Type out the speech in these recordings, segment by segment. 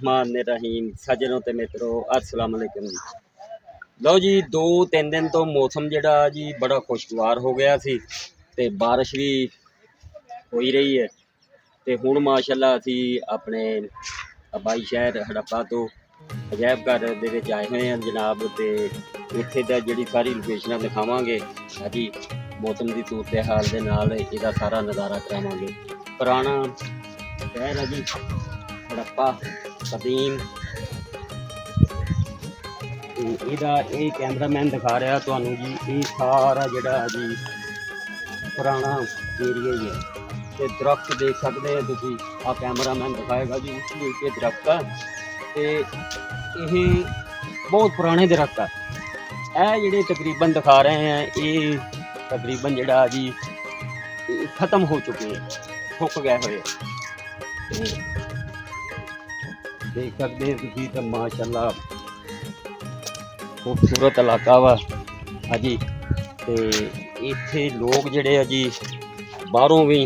बिस्मिल्लाहिर्रहमानिर्रहीम सज्जनों ते मित्रों अस्सलाम वालेकुम जी। लो जी 2-3 दिन तो मौसम जिहड़ा जी बड़ा खुशगवार हो गया सी ते बारिश भी हो ही रही है। ते हुण माशाअल्लाह असी अपने आबाई शहर हड़प्पा तो अजैब घर दे विच आए हुए हैं जनाब। ते इत्थे दा जिहड़ी सारी लोकेशनां दिखावांगे जी, मौसम की सूरत हाल दे नाल इहदा सारा नज़ारा करावांगे। पुराना शहर है जी हड़प्पा कदीम। ਇਹਦਾ ਇਹ ਕੈਮਰਾਮੈਨ ਦਿਖਾ ਰਿਹਾ ਤੁਹਾਨੂੰ ਜੀ, ਇਹ ਸਾਰਾ ਜਿਹੜਾ ਜੀ ਪੁਰਾਣਾ ਏਰੀਆ ਹੀ ਹੈ। ਤੇ ਦਰਖਤ ਦੇਖ ਸਕਦੇ ਹੋ ਤੁਸੀਂ, ਆ ਕੈਮਰਾਮੈਨ ਦਿਖਾਏਗਾ ਜੀ ਉੱਚੇ ਉੱਚੇ ਦਰਖਤ ਆ ਤੇ ਇਹ ਬਹੁਤ ਪੁਰਾਣੇ ਦਰਖਤ ਆ। ਇਹ ਜਿਹੜੇ ਤਕਰੀਬਨ ਦਿਖਾ ਰਹੇ ਆ ਇਹ ਤਕਰੀਬਨ ਜਿਹੜਾ ਜੀ ਇਹ ਖਤਮ ਹੋ ਚੁੱਕੇ ਹੈ, ਸੁੱਕ ਗਏ ਹੋਏ। ਦੇਖ ਸਕਦੇ ਹੋ ਤੁਸੀਂ ਤਾਂ ਮਾਸ਼ਾਅੱਲਾ खूबसूरत इलाका वा जी। तो इत्थे लोग जिहड़े आ जी बाहरों भी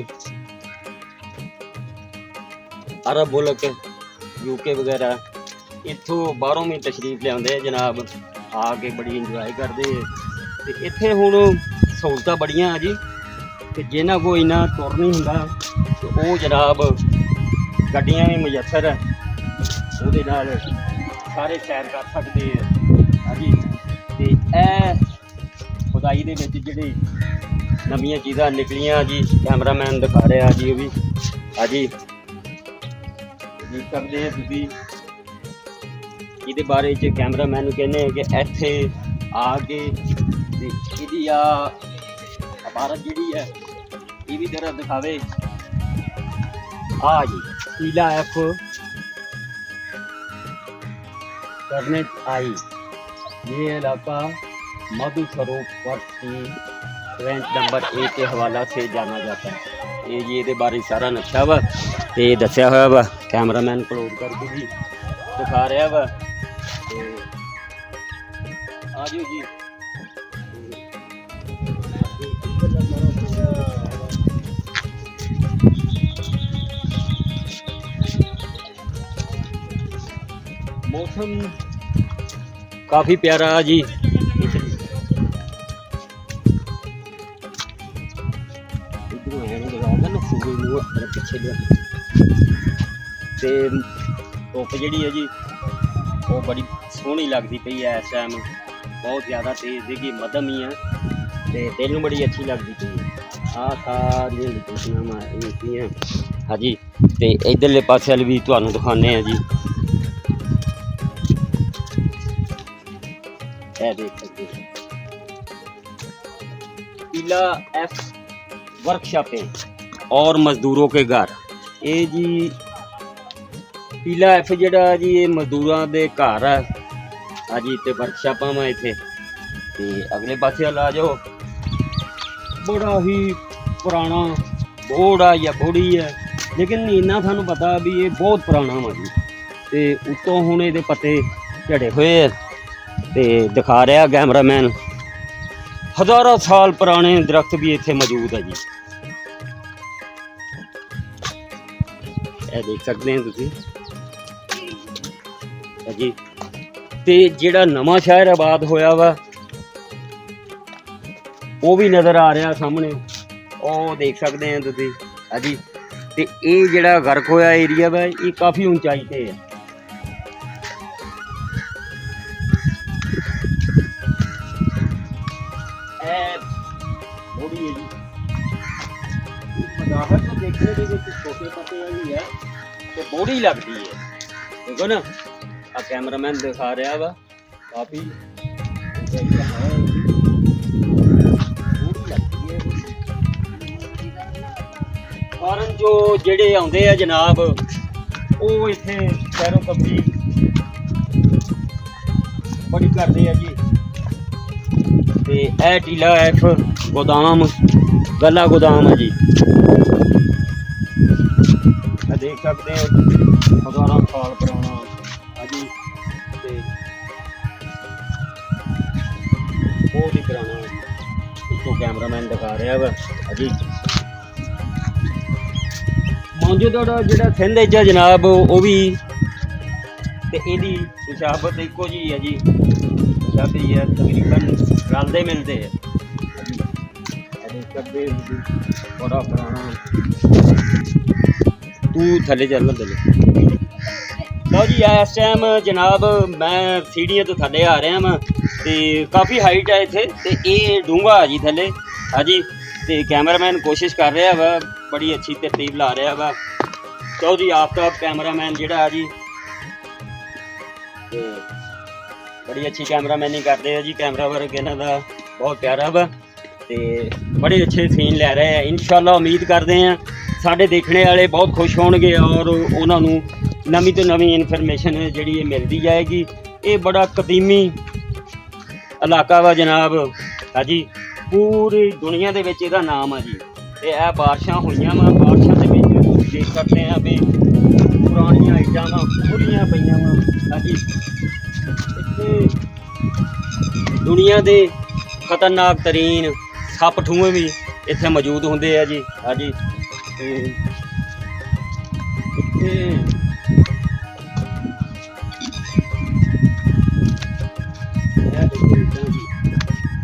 अरब मुल्क यूके वगैरह इत्थों बाहरों भी तशरीफ लियाते जनाब, आके बड़ी इंजॉय करते हैं। तो इत्थे हुण सहूलतां बड़ियां जी, तो जिन्हां कोल इन्ना तुर नहीं हुंदा तो वो जनाब गड्डियां भी मुयसर है, उहदे नाल सारे सैर कर सकते हैं जी। तो यह खुदाई दे विच जिहड़ी नवीं चीज़ां निकलियां जी, कैमरामैन दिखा रहा जी वो भी जी देख सकते हैं तुसीं। इहदे बारे च कैमरामैन कहने कि इत्थे आके इहदी इमारत जिहड़ी है ये भी जरा दिखावे। जी किला एफ करनेट आई, ये इलाका मधु सरोवर की ट्रेंच नंबर 1 के हवाला से जाना जाता है। ये जी ये बारे सारा नक्शा वा ते दस्या हुआ वा, कैमरामैन क्लोज करके भी दिखा रहा वा। आ जाओ जी। मौसम काफ़ी प्यारा जी। पिछे धुप जी है जी वो बड़ी सोहनी लगती पई है इस टाइम, बहुत ज़्यादा तेज़ की मध्यम ही है तो दिल में बड़ी अच्छी लगती पई है। सारियां लोकेशनां हाँ जी। तो इधरले पासे वाल भी तुहानूं दिखाने हैं जी, देख सकते हैं किला एफ वर्कशॉपें और मजदूरों के घर। ये जी किला एफ जिहड़ा जी ये मजदूरों के घर है हाँ जी। तो वर्कशॉपां वा इत्थे ते अगले पासे वाल आ जाओ, बड़ा ही पुराना बोर्ड आ या बोड़ी है, लेकिन इन्ना थानू पता भी ये बहुत पुराना वा जी। ते उत्तों हुण इहदे पत्ते झड़े हुए है ते दिखा रहा कैमरामैन हज़ारों साल पुराने दरख्त भी इत्थे मौजूद है जी। ये देख सकते हैं तुसीं जी। ते जिहड़ा नवां शहर आबाद होया वा वो भी नज़र आ रहा सामने, वो देख सकते हैं तुसीं जी। ते ये जिहड़ा गर्क होया एरिया वा ये काफ़ी ऊंचाई ते है। बोड़ी है जी मदाहर तो देखने के छोटे पत्ते वाली है तो बोड़ी लगती है, देखो ना। आ कैमरामैन दिखा रहा वा काफ़ी फॉरन जो जेड़े आउंदे आ जनाब वो इत्थे सैरो तफरी बड़ी करते हैं जी। ते ए टीला एफ गोदाम गला गोदाम है जी, देख सकते हैं हज़ारों साल पुराना हाँ जी। बहुत ही पुराना उसको कैमरामैन दिखा रहा वा जी। मौजूदा जिहड़ा सिंध च जनाब वो भी ਤੇ ਇਹਦੀ ਨਿਸ਼ਾਬਤ ਇੱਕੋ ਜਿਹੀ ਹੈ ਜੀ, ਨਿਸ਼ਾਬੀ ਹੈ ਤਕਰੀਬਨ ਰਲਦੇ ਮਿਲਦੇ ਹੈ। ਕਰਦੇ ਬੜਾ ਪੁਰਾਣਾ ਤੂੰ ਥੱਲੇ ਚੱਲ ਥੱਲੇ। ਲਓ ਜੀ ਇਸ ਟਾਈਮ ਜਨਾਬ ਮੈਂ ਸੀੜੀਆਂ ਤੋਂ ਥੱਲੇ ਆ ਰਿਹਾ ਵਾਂ ਤੇ ਕਾਫੀ ਹਾਈਟ ਹੈ ਇੱਥੇ ਤੇ ਇਹ ਡੂੰਘਾ ਜੀ ਥੱਲੇ ਹਾਂਜੀ। ਤੇ ਕੈਮਰਾਮੈਨ ਕੋਸ਼ਿਸ਼ ਕਰ ਰਿਹਾ ਵਾ, ਬੜੀ ਅੱਛੀ ਤਰਤੀਬ ਲਾ ਰਿਹਾ ਵਾ। ਚੌਧਰੀ ਆਫਤਾਬ ਕੈਮਰਾਮੈਨ ਜਿਹੜਾ ਜੀ ਤੇ ਬੜੀ ਅੱਛੀ ਕੈਮਰਾਮੈਨੀ ਕਰਦੇ ਆ ਜੀ। ਕੈਮਰਾ ਵਰਕ ਇਹਨਾਂ ਦਾ ਬਹੁਤ ਪਿਆਰਾ ਵਾ ਤੇ ਬੜੇ ਅੱਛੇ ਸੀਨ ਲੈ ਰਹੇ ਆ। ਇਨਸ਼ਾਅੱਲਾ ਉਮੀਦ ਕਰਦੇ ਹਾਂ ਸਾਡੇ ਦੇਖਣੇ ਵਾਲੇ ਬਹੁਤ ਖੁਸ਼ ਹੋਣਗੇ ਔਰ ਉਹਨਾਂ ਨੂੰ ਨਵੀਂ ਤੋਂ ਨਵੀਂ ਇਨਫੋਰਮੇਸ਼ਨ ਜਿਹੜੀ ਇਹ ਮਿਲਦੀ ਜਾਏਗੀ। ਇਹ ਬੜਾ ਕਦੀਮੀ ਇਲਾਕਾ ਵਾ ਜਨਾਬ ਹਾਂਜੀ, ਪੂਰੀ ਦੁਨੀਆ ਦੇ ਵਿੱਚ ਇਹਦਾ ਨਾਮ ਆ ਜੀ। ਤੇ ਇਹ ਬਾਰਿਸ਼ਾਂ ਹੋਈਆਂ ਵਾ, ਬਾਰਿਸ਼ਾਂ ਦੇ ਵਿੱਚ ਤੁਸੀਂ ਦੇਖ ਸਕਦੇ ਆ ਵੀ ਪੁਰਾਣੀਆਂ ਇੱਟਾਂ ਵਾ ਖੁੱਲੀਆਂ ਪਈਆਂ ਵਾ ਹਾਂਜੀ। ਇੱਥੇ ਦੁਨੀਆ ਦੇ ਖਤਰਨਾਕ ਤਰੀਨ ਸੱਪ ਠੂੰਏ ਵੀ ਇੱਥੇ ਮੌਜੂਦ ਹੁੰਦੇ ਆ ਜੀ ਹਾਂਜੀ। ਤੇ ਇੱਥੇ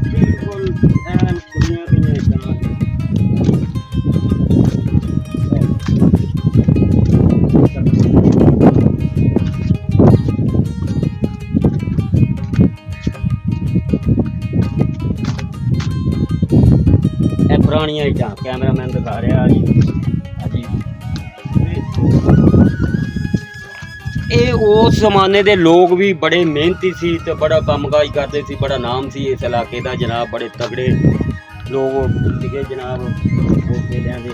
ਬਿਲਕੁਲ ਐਨ ਖੁੱਲੀਆਂ ਪਈਆਂ ਇੱਟਾਂ। ਇਹ ਪੁਰਾਣੀਆਂ ਇੱਟਾਂ ਕੈਮਰਾਮੈਨ ਦਿਖਾ ਰਿਹਾ ਜੀ ਹਾਂਜੀ। ਇਹ ਉਸ ਜ਼ਮਾਨੇ ਦੇ ਲੋਕ ਵੀ ਬੜੇ ਮਿਹਨਤੀ ਸੀ ਤੇ ਬੜਾ ਕੰਮਕਾਜ ਕਰਦੇ ਸੀ, ਬੜਾ ਨਾਮ ਸੀ ਇਸ ਇਲਾਕੇ ਦਾ ਜਨਾਬ। ਬੜੇ ਤਗੜੇ ਲੋਕ ਸੀਗੇ ਜਨਾਬ ਉਸ ਵੇਲਿਆਂ ਦੇ।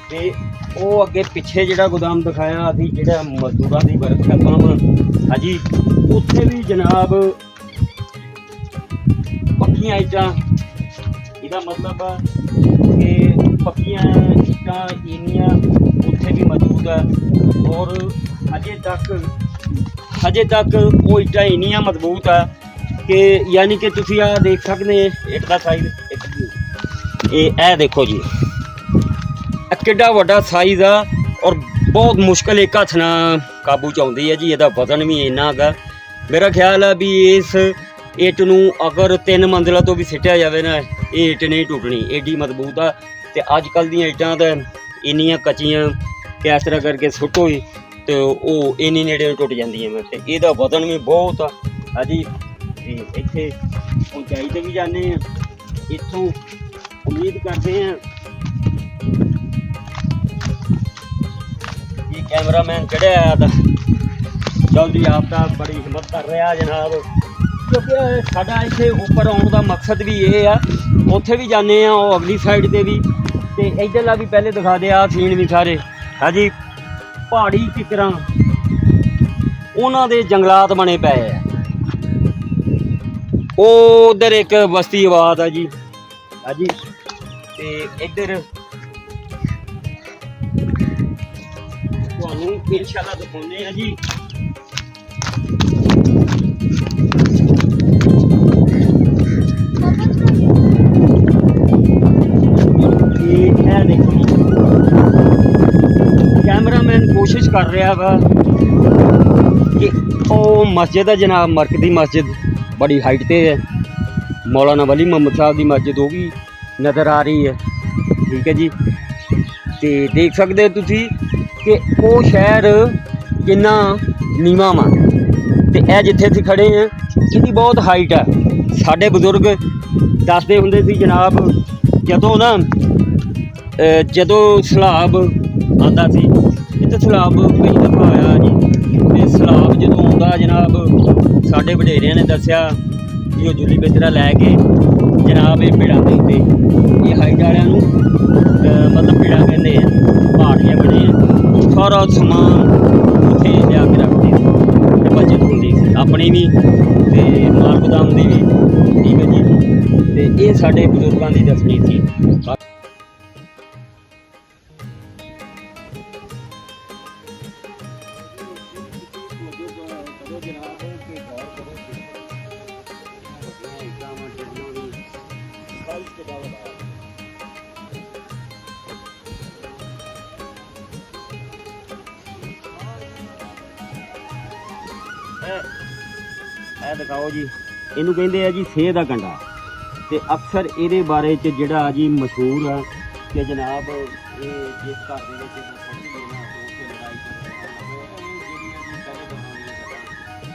ਤੇ ਉਹ ਅੱਗੇ ਪਿੱਛੇ ਜਿਹੜਾ ਗੋਦਾਮ ਦਿਖਾਇਆ ਅਸੀਂ, ਜਿਹੜਾ ਮਜ਼ਦੂਰਾਂ ਦੀ ਵਰਕਸ਼ਾਪਾਂ ਵਾ ਹਾਂਜੀ, ਉੱਥੇ ਵੀ ਜਨਾਬ ਪੱਕੀਆਂ ਇੱਟਾਂ, ਇਹਦਾ ਮਤਲਬ ਆ ਕਿ ਪੱਕੀਆਂ ਇੱਟਾਂ ਇੰਨੀਆਂ ਉੱਥੇ ਵੀ ਮੌਜੂਦ ਆ ਔਰ ਹਜੇ ਤੱਕ ਉਹ ਇੱਟਾਂ ਇੰਨੀਆਂ ਮਜ਼ਬੂਤ ਆ ਕਿ ਯਾਨੀ ਕਿ ਤੁਸੀਂ ਆਹ ਦੇਖ ਸਕਦੇ ਇੱਟ ਦਾ ਸਾਈਜ਼ ਇਹ ਦੇਖੋ ਜੀ, ਇਹ ਕਿੱਡਾ ਵੱਡਾ ਸਾਈਜ਼ ਆ ਔਰ ਬਹੁਤ ਮੁਸ਼ਕਿਲ ਇੱਕ ਹੱਥ ਨਾਲ ਕਾਬੂ 'ਚ ਆਉਂਦੀ ਹੈ ਜੀ। ਇਹਦਾ ਵਜ਼ਨ ਵੀ ਇੰਨਾ ਹੈਗਾ, ਮੇਰਾ ਖਿਆਲ ਆ ਵੀ ਇਸ ਇੱਟ ਨੂੰ ਅਗਰ 3 ਮੰਜ਼ਿਲਾਂ ਤੋਂ ਵੀ ਸਿੱਟਿਆ ਜਾਵੇ ਨਾ ਇਹ ਇੱਟ ਨਹੀਂ ਟੁੱਟਣੀ, ਏਡੀ ਮਜ਼ਬੂਤ ਆ। ਤੇ ਅੱਜ ਕੱਲ੍ਹ ਦੀਆਂ ਇੱਟਾਂ ਤਾਂ ਇੰਨੀਆਂ ਕੱਚੀਆਂ ਕਿ ਇਸ ਤਰ੍ਹਾਂ ਕਰਕੇ ਸੁੱਟੋ ਹੀ ਤੇ ਉਹ ਇੰਨੀ ਨੇੜੇ ਟੁੱਟ ਜਾਂਦੀਆਂ ਵਾ। ਤੇ ਇਹਦਾ ਵਜ਼ਨ ਵੀ ਬਹੁਤ ਆ ਹਾਂਜੀ। ਤੇ ਇੱਥੇ ਉਚਾਈ 'ਤੇ ਵੀ ਜਾਂਦੇ ਹਾਂ, ਇੱਥੋਂ ਉਮੀਦ ਕਰਦੇ ਹਾਂ ਇਹ ਕੈਮਰਾਮੈਨ ਚੜ੍ਹਿਆ ਤਾਂ ਚੌਧਰੀ ਆਫਤਾਬ ਬੜੀ ਹਿੰਮਤ ਕਰ ਰਿਹਾ ਜਨਾਬ, ਕਿਉਂਕਿ ਸਾਡਾ ਇੱਥੇ ਉੱਪਰ ਆਉਣ ਦਾ ਮਕਸਦ ਵੀ ਇਹ ਆ। ਉੱਥੇ ਵੀ ਜਾਂਦੇ ਆ ਉਹ ਅਗਲੀ ਸਾਈਡ 'ਤੇ ਵੀ ਤੇ ਇੱਧਰਲਾ ਵੀ ਪਹਿਲੇ ਦਿਖਾ ਦੇ ਆ ਸੀਨ ਵੀ ਸਾਰੇ ਹਾਂਜੀ। ਪਹਾੜੀ ਕਿਕਰਾਂ ਉਹਨਾਂ ਦੇ ਜੰਗਲਾਤ ਬਣੇ ਪਏ ਆ। ਉਹ ਉੱਧਰ ਇੱਕ ਬਸਤੀ ਆਬਾਦ ਆ ਜੀ ਹਾਂਜੀ। ਤੇ ਇੱਧਰ ਤੁਹਾਨੂੰ ਇਨਸ਼ਾਅੱਲਾ ਦਿਖਾਉਂਦੇ ਆ ਜੀ। ਇਹ ਦੇਖੋ ਜੀ, ਕੈਮਰਾਮੈਨ ਕੋਸ਼ਿਸ਼ ਕਰ ਰਿਹਾ ਵਾ ਕਿ ਉਹ ਮਸਜਿਦ ਹੈ ਜਨਾਬ, ਮਰਕਜ਼ੀ ਮਸਜਿਦ ਬੜੀ ਹਾਈਟ 'ਤੇ ਹੈ। ਮੌਲਾਨਾ ਵਲੀ ਮੁਹੰਮਦ ਸਾਹਿਬ ਦੀ ਮਸਜਿਦ ਉਹ ਵੀ ਨਜ਼ਰ ਆ ਰਹੀ ਹੈ ਠੀਕ ਹੈ ਜੀ। ਤੇ ਦੇਖ ਸਕਦੇ ਹੋ ਤੁਸੀਂ ਕਿ ਉਹ ਸ਼ਹਿਰ ਕਿੰਨਾ ਨੀਵਾਂ ਵਾ ਤੇ ਇਹ ਜਿੱਥੇ ਅਸੀਂ ਖੜੇ ਹਾਂ ਇਹਦੀ ਬਹੁਤ ਹਾਈਟ ਆ। ਸਾਡੇ ਬਜ਼ੁਰਗ ਦੱਸਦੇ ਹੁੰਦੇ ਸੀ ਜਨਾਬ, ਜਦੋਂ ਸੈਲਾਬ ਆਉਂਦਾ ਸੀ, ਇੱਥੇ ਸੈਲਾਬ ਕਈ ਦਫਾ ਆਇਆ ਜੀ। ਤੇ ਸੈਲਾਬ ਜਦੋਂ ਆਉਂਦਾ ਜਨਾਬ, ਸਾਡੇ ਵਡੇਰਿਆਂ ਨੇ ਦੱਸਿਆ ਕਿ ਉਹ ਜੁੱਲੀ ਬਿਸਤਰਾ ਲੈ ਕੇ ਜਨਾਬ ਇਹ ਭੇੜਾਂ ਦੇ ਉੱਤੇ, ਇਹ ਹਾਈਟ ਵਾਲਿਆਂ ਨੂੰ ਮਤਲਬ ਭੇੜਾਂ ਕਹਿੰਦੇ ਆ, ਪਹਾੜ ਜਿਹਾ ਬਣੇ ਆ, ਸਾਰਾ ਸਮਾਨ ਉੱਥੇ ਲਿਆ ਕੇ ਰੱਖਦੇ ਤੇ ਬੱਚਤ ਹੁੰਦੀ ਸੀ ਆਪਣੀ ਵੀ ਤੇ ਮਾਲ ਗੋਦਾਮ ਦੀ ਵੀ ਠੀਕ ਹੈ ਜੀ। ਤੇ ਇਹ ਸਾਡੇ ਬਜ਼ੁਰਗਾਂ ਦੀ ਦੱਸਣੀ ਸੀ। ਇਹ ਦਿਖਾਓ ਜੀ, ਇਹਨੂੰ ਕਹਿੰਦੇ ਆ ਜੀ ਸੇਹ ਦਾ ਕੰਡਾ। ਤੇ ਅਕਸਰ ਇਹਦੇ ਬਾਰੇ ਚ ਜਿਹੜਾ ਜੀ ਮਸ਼ਹੂਰ ਆ ਕਿ ਜਨਾਬ ਇਹ ਜਿਸ ਘਰ ਦੇ ਵਿੱਚ ਛੋਟੀ ਜਿਹੀ ਨਾ ਉੱਥੇ ਲੜਾਈ ਚੱਲ ਰਹੀ ਹੈ, ਜਿਹੜੀ ਜੀ ਪਹਿਲੇ ਦਿਖਾਉਣੀ ਹੈ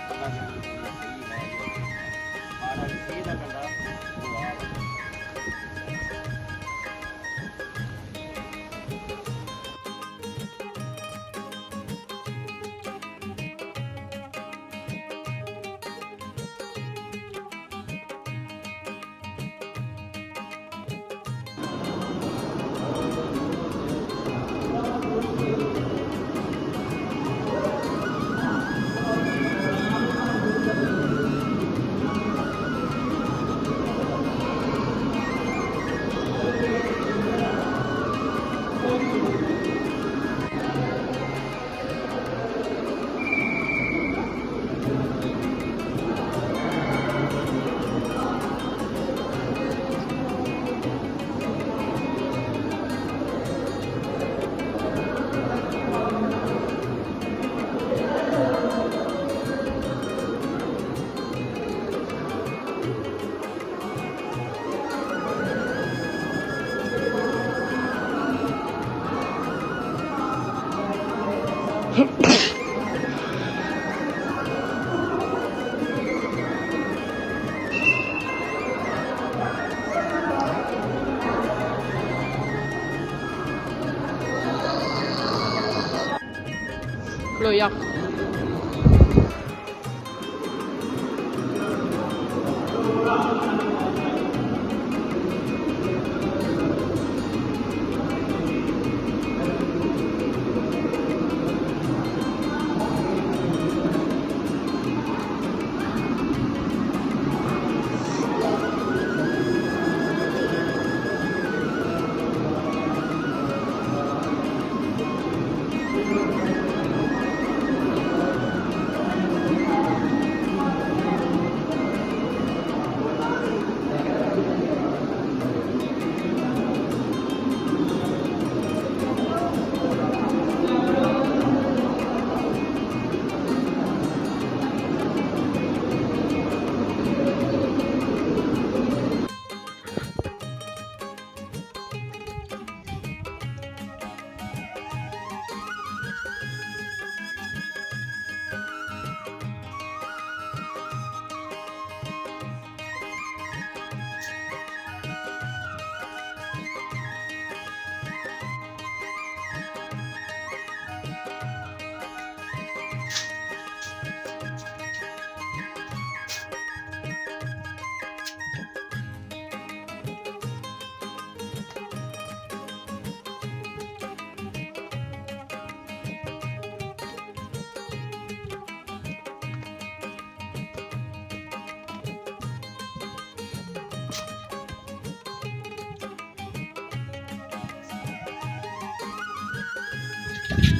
ਪਤਾ ਨਹੀਂ ਸਹੀ ਹੈ ਮਾੜਾ ਸੇਹ ਦਾ ਕੰਡਾ ਉਹ ਆ ਖਲੋਇਆ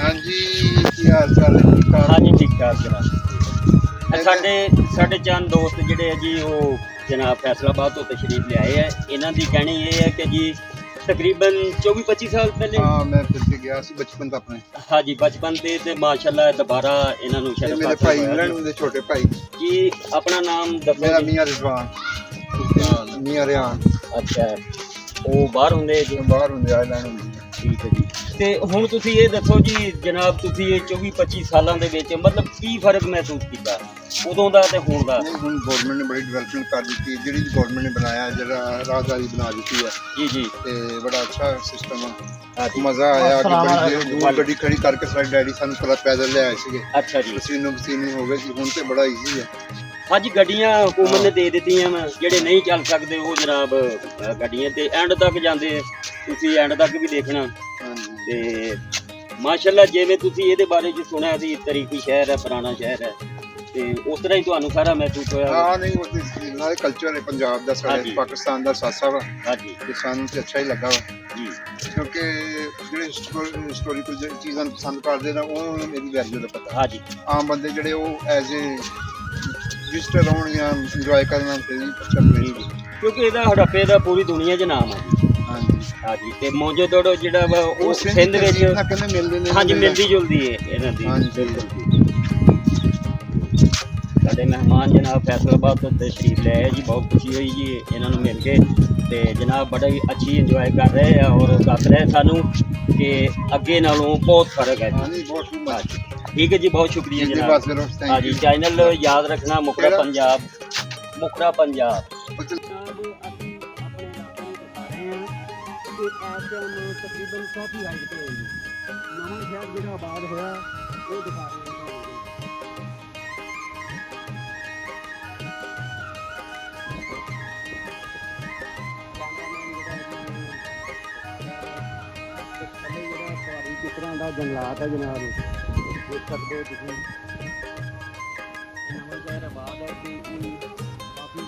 ਹਾਂਜੀ ਕੀ ਹਾਲ ਚਾਲ ਹੈ? ਠੀਕ ਠਾਕ? ਹਾਂਜੀ ਠੀਕ ਠਾਕ ਜਨਾਬ। ਸਾਡੇ ਚੰਦ ਦੋਸਤ ਜਿਹੜੇ ਆ ਜੀ ਉਹ ਜਨਾਬ ਫੈਸਲਾਬਾਦ ਤੋਂ ਤਸ਼ਰੀਫ ਲਿਆਏ ਆ। ਇਹਨਾਂ ਦੀ ਕਹਿਣੀ ਇਹ ਹੈ ਕਿ ਜੀ ਤਕਰੀਬਨ 24-25 ਸਾਲ ਪਹਿਲੇ ਹਾਂ ਮੈਂ ਫਿਰ ਕੇ ਗਿਆ ਸੀ ਬਚਪਨ ਦਾ ਆਪਣੇ। ਹਾਂਜੀ ਬਚਪਨ ਤੇ ਮਾਸ਼ਾਅੱਲਾ ਦੁਬਾਰਾ ਇਹਨਾਂ ਨੂੰ ਇਹ ਸ਼ਰਫ ਮੇਰੇ ਹਾਸਲ ਭਾਈ ਹੋਇਆ ਇੰਗਲੈਂਡ ਦੇ ਛੋਟੇ ਭਾਈ ਜੀ। ਆਪਣਾ ਨਾਮ ਦੱਸੋ ਮੇਰਾ ਜੀ। ਮੀਆਂ ਰਿਜ਼ਵਾਨ ਮੀਆਂ ਰਿਆਨ ਅੱਛਾ, ਉਹ ਬਾਹਰ ਹੁੰਦੇ ਜੀ? ਬਾਹਰ ਹੁੰਦੇ ਆਇਲੈਂਡ ਹੁੰਦੇ। ਠੀਕ ਹੈ ਜੀ। ਤੇ ਹੁਣ ਤੁਸੀਂ ਇਹ ਦੱਸੋ ਜੀ ਜਨਾਬ, ਤੁਸੀਂ ਇਹ 24-25 ਸਾਲਾਂ ਦੇ ਵਿੱਚ ਮਤਲਬ ਕੀ ਫਰਕ ਮਹਿਸੂਸ ਕੀਤਾ ਉਦੋਂ ਦਾ ਤੇ ਹੁਣ ਦਾ? ਨਹੀਂ ਹੁਣ ਗਵਰਨਮੈਂਟ ਨੇ ਬੜੀ ਡਿਵੈਲਪਮੈਂਟ ਕਰ ਦਿੱਤੀ, ਜਿਹੜੀ ਗਵਰਨਮੈਂਟ ਨੇ ਬਣਾਇਆ ਜਿਹੜਾ ਰਾਹਦਾਰੀ ਬਣਾ ਦਿੱਤੀ ਹੈ ਜੀ ਜੀ ਤੇ ਬੜਾ ਅੱਛਾ ਸਿਸਟਮ ਆ। ਹਾਂਜੀ। ਮਜ਼ਾ ਆਇਆ ਕਿ ਬੜੀ ਦੂਰ ਗੱਡੀ ਖੜੀ ਕਰਕੇ ਸਾਡੇ ਡੈਡੀ ਸਾਨੂੰ ਪਹਿਲਾਂ ਪੈਦਲ ਲਿਆਏ ਸੀਗੇ। ਅੱਛਾ ਜੀ। ਪਸੀਨੋ ਪਸੀਨੇ ਹੋ ਗਏ ਸੀ, ਹੁਣ ਤੇ ਬੜਾ ਈਜ਼ੀ ਹੈ। ਅੱਜ ਗੱਡੀਆਂ ਹੁਕੂਮਤ ਨੇ ਦੇ ਦਿੱਤੀਆਂ ਵਾ, ਜਿਹੜੇ ਨਹੀਂ ਚੱਲ ਸਕਦੇ ਉਹ ਜਨਾਬ ਗੱਡੀਆਂ ਤੇ ਐਂਡ ਤੱਕ ਜਾਂਦੇ, ਤੁਸੀਂ ਐਂਡ ਤੱਕ ਵੀ ਦੇਖਣਾ। ਹਾਂਜੀ ਤੇ ਮਾਸ਼ਾਅੱਲਾ ਜਿਵੇਂ ਤੁਸੀਂ ਇਹਦੇ ਬਾਰੇ ਚ ਸੁਣਿਆ ਸੀ, ਤਾਰੀਖੀ ਸ਼ਹਿਰ ਹੈ, ਪੁਰਾਣਾ ਸ਼ਹਿਰ ਹੈ, ਤੇ ਉਸ ਤਰ੍ਹਾਂ ਹੀ ਤੁਹਾਨੂੰ ਸਾਰਾ ਮਹਿਸੂਸ ਹੋਇਆ? ਹਾਂ ਨਹੀਂ ਉਹ ਤੇ ਨਾਲੇ ਕਲਚਰ ਹੈ ਪੰਜਾਬ ਦਾ, ਸਾਡੇ ਪਾਕਿਸਤਾਨ ਦਾ ਸਾਸਾ ਵਾ। ਹਾਂਜੀ ਤੇ ਸਾਨੂੰ ਤੇ ਅੱਛਾ ਹੀ ਲੱਗਾ ਵਾ ਜੀ, ਕਿਉਂਕਿ ਜਿਹੜੇ ਹਿਸਟੋਰੀਕਲ ਚੀਜ਼ਾਂ ਨੂੰ ਪਸੰਦ ਕਰਦੇ ਨੇ ਉਹ ਮੇਰੀ ਵੈਲਿਊ ਦਾ ਪਤਾ। ਹਾਂਜੀ ਆਮ ਬੰਦੇ ਜਿਹੜੇ ਉਹ ਐਜ਼ ਏ ਵਿਜ਼ਟਰ ਆਉਣ ਜਾਂ ਇੰਜੋਏ ਕਰਨਾ ਤੇ ਵੀ ਅੱਛਾ ਪਲੇਸ ਹੈ। ਕਿਉਂਕਿ ਇਹਦਾ ਹੜੱਪੇ ਦਾ ਪੂਰੀ ਦੁਨੀਆ 'ਚ ਨਾਮ ਹੈ ਜੀ। ਹਾਂਜੀ ਹਾਂਜੀ ਤੇ ਮੌਜੋ ਤੋੜੋ ਜਿਹੜਾ ਵਾ ਉਹ ਸਿੰਧ ਵਿੱਚ ਨਾ ਕਹਿੰਦੇ ਮਿਲਦੇ ਨੇ। ਹਾਂਜੀ ਮਿਲਦੀ ਜੁਲਦੀ ਹੈ ਇਹਨਾਂ ਦੀ। ਹਾਂਜੀ। ਬਿਲਕੁਲ ਜੀ। ਸਾਡੇ ਮਹਿਮਾਨ ਜਨਾਬ ਫੈਸਲਾਬਾਦ ਤੋਂ ਤਸ਼ਰੀਫ ਲੈ ਆਏ ਜੀ। ਬਹੁਤ ਖੁਸ਼ੀ ਹੋਈ ਜੀ ਇਹਨਾਂ ਨੂੰ ਮਿਲ ਕੇ, ਤੇ ਜਨਾਬ ਬੜਾ ਹੀ ਅੱਛੀ ਇੰਜੋਏ ਕਰ ਰਹੇ ਆ ਔਰ ਦੱਸ ਰਹੇ ਸਾਨੂੰ ਕਿ ਅੱਗੇ ਨਾਲੋਂ ਬਹੁਤ ਫਰਕ ਹੈ। ਹਾਂਜੀ ਬਹੁਤ ਸ਼ੁਕਰੀਆ ठीक है जी, बहुत शुक्रिया जी, जनाब। बस फिर thank हाँ you। जी, चैनल याद रखना मुखरा केड़ा? पंजाब, मुखरा पंजाब। अच्छा, तकरीबन काफ़ी हाइट पे है जी, नवा शहर जो आबाद होया वो दिखा रहे हैं। किस तरह का जंगलात है जनाब, देख सकते हो तुम। नवा शहर आबाद है कि काफ़ी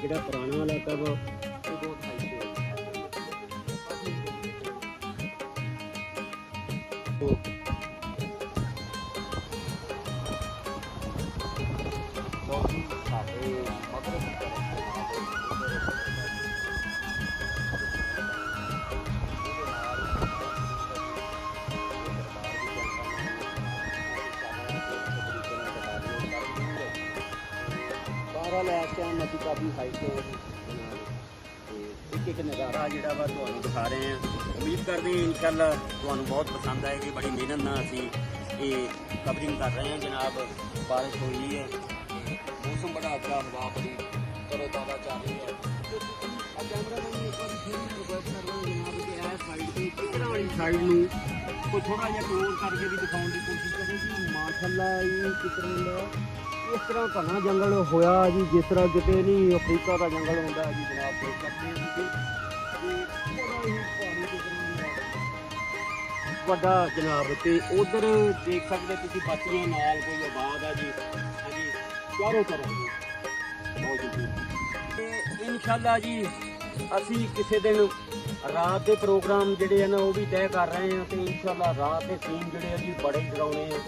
जो पुराना इलाका वा वो बहुत हाइट पे बहरहाल इस टाइम अभी काफ़ी हाइट पे एक एक नज़ारा जोड़ा वा तुहानूं दिखा रहे हैं। उम्मीद करते हैं इंशाअल्लाह तुहानूं बहुत पसंद आएगी। बड़ी मेहनत नाल असीं ये कवरिंग कर रहे हैं जनाब। बारिश हुई है, मौसम बड़ा अच्छा, हवा बड़ी तरोताज़ा चल रही है। कैमरामैन एक बार फिर रिक्वेस्ट कर रहे हैं जनाब कि इस साइड पे किधर वाली साइड में कोई थोड़ा जिहा क्लोज करके भी दिखाने की कोशिश करें कि माशाअल्लाह ये किस तरह इस तरह घना जंगल होया जी, जिस तरह किते नहीं अफ्रीका का जंगल होंदा है जी जनाब। देख सकते हैं कि बड़ा ही पहाड़ी किस्म दा वड्डा जनाब, ते उधर देख सकते तुसीं बच्चियां नाल कोई आबाद है जी चारों तरफ मौजूद। ते इंशाअल्लाह जी असीं किसी दिन रात के प्रोग्राम जिहड़े हैं ना वो भी तय कर रहे हैं, तो इंशाअल्लाह रात के सीन जिहड़े हैं जी बड़े ही डरावने हैं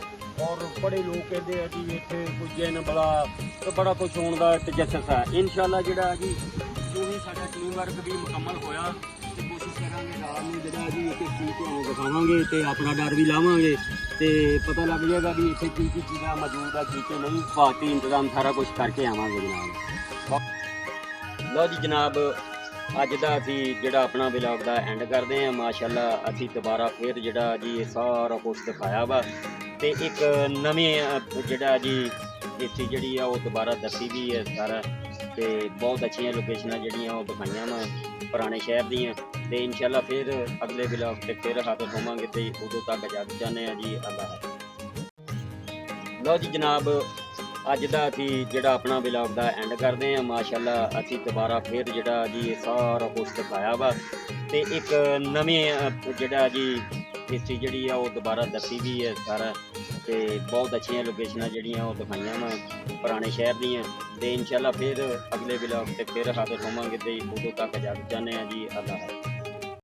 और बड़े लोग कहते हैं जी इत्थे पुजे न बड़ा कुछ होने का तजस्स है। इंशाअल्लाह जिहड़ा जी जो भी साडा टीम वर्क भी मुकम्मल होया तो कोशिश करांगे रात में जिहड़ा जी एक एक चीज़ तुहानूं दिखावांगे ते अपना डर भी लावांगे ते पता लग जाएगा भी इत्थे की चीज़ां मौजूद है की नहीं। पार्टी इंतजाम सारा कुछ करके आवांगे जनाब। लो जी जनाब, अज का असी जोड़ा अपना व्लॉग का एंड करते हैं। माशाअल्लाह असी दोबारा फिर जोड़ा जी सारा कुछ दिखाया वा, तो एक नवी जोड़ा जी इतनी जी दोबारा दसी भी है सारा, तो बहुत अच्छी लोकेशन जोड़ियाँ वो दिखाइया वा पुराने शहर दियाँ। तो इंशाअल्लाह फिर अगले व्लॉग से फिर हाजिर होवांगे, तो उदों तक इजाजत चाहते हैं जी। अल्लाह हाफ़िज़। लो जी जनाब, अज का असी जोड़ा अपना व्लॉग का एंड करते हैं। माशाअल्लाह असी दोबारा फिर जोड़ा जी सारा कुछ दिखाया वा, तो एक नवी जोड़ा जी हिस्ट्री जी वो दोबारा दसी भी है सारा, तो बहुत अच्छी लोकेशन जोड़ियाँ वो दिखाइया वा पुराने शहर दियाँ। तो इंशाअल्लाह फिर अगले व्लॉग से फिर हाजिर होवांगे, तो उदों तक इजाजत चाहते हैं जी। अल्लाह हाफ़िज़।